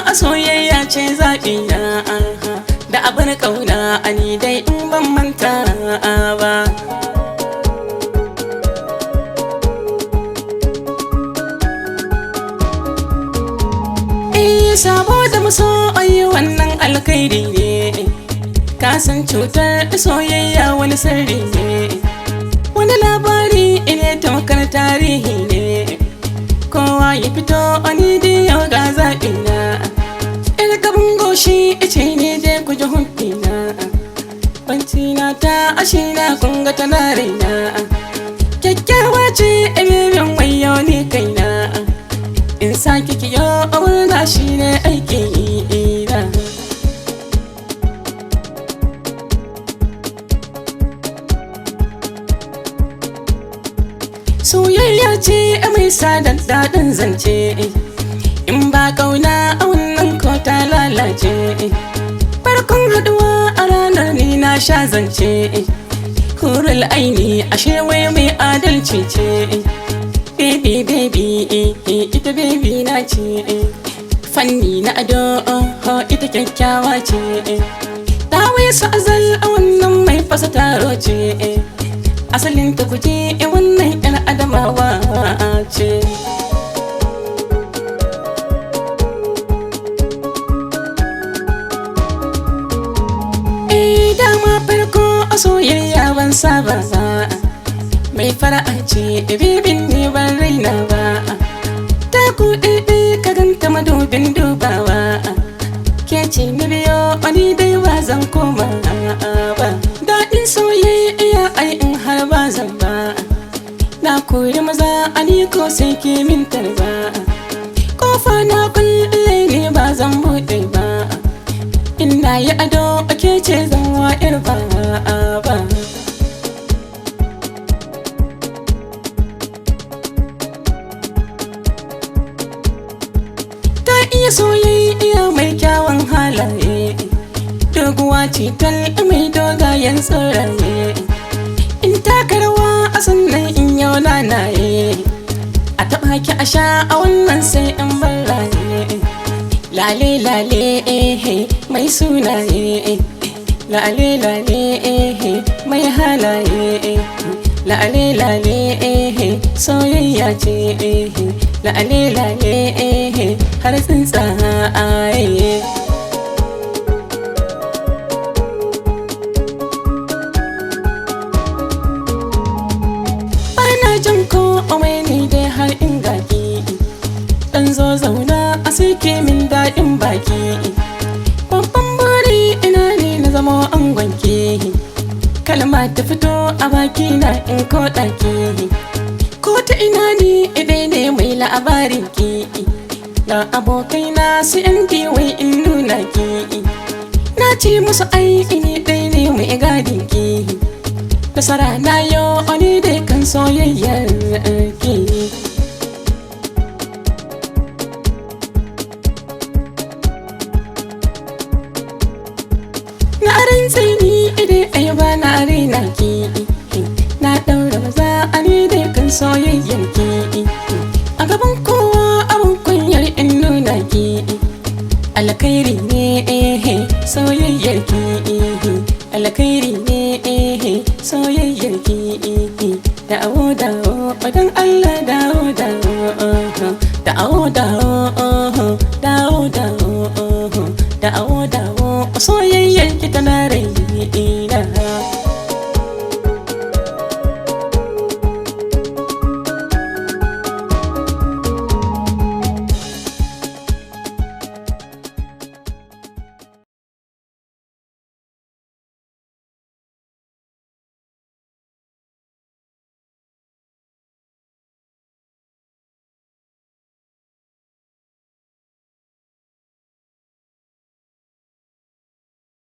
a soyayya ce zaɓi na da abin ƙauna ani dai in ban manta ba. Saboda mu so ayi wannan alkhairi ne, ka san cutar soyayya wani sirri ne, wani labari ne tamkar tarihi ne. Kowa ya fito ani dai yau ga zaɓi na, ina gaban goshi ice ne dai ku ji hubbina. Banci na ta ashe na kunga tana raina, kyakkyawa ce ilimin wayo ne kaina. In sake kiyo aurna shi ne aikin ina. Soyayya ce mai sadar daɗin zance, in ba ƙauna a wannan ko ta lalace. Farkon haɗuwa a ranar ni na sha zance, hurul aini ashe wai mai adalci ce. Baby baby ita baby na ce, fanni na ado ita kyakkyawa ce. Ta wisa azal a wannan mai fasa taro ce, asalin ta kuje wannan yar adamawa ce. Dama farko a soyayya ban saba ba, mai fara'a ce bibin ne ban raina ba. Ta kuɗi ka ganta madubin dubawa, ke ce na biyo wani dai ba zan koma ba. Daɗin soyayya ai in har ba zan ba, na koyi maza ani ko sai ke min tarba. Kofa na kulle ne ba zan buɗe ba, ina yi ado ake ce zan wa'ir ba. Iya soyayya mai kyawun halaye, doguwa ce tal mai dogayen tsoraye. In taka rawa a sannan in yau nanaye, a taɓa ki a sha a wannan sai in baraye. Lale lale mai sunaye, lale lale mai halaye. Lale lale soyayya ce, lale lale har tsuntsaye. Bana jin ko ni dai har in gaki, dan zo zauna a sake min daɗin baki. Babban buri ina ne na zama angonki, kalma ta fito a baki na in ko ɗaki. Ko ta ina ne idai ne mai labarin ki, ga abokaina su yan wai in nuna ki. Na ce musu ai ini ɗai ne mai gadin ki, nasara na yau wani dai kan soyayyar ki. Na rantse ni idai ai ba na raina ki, na ɗaura maza ani dai kan soyayyar ki. A gaban kowa abin kunyar in nuna ki, alkhairi ne soyayyar ki, alkhairi ne soyayyar ki. Dawo dawo dan Allah dawo dawo, dawo dawo dawo dawo, dawo dawo soyayyar ki tana rai.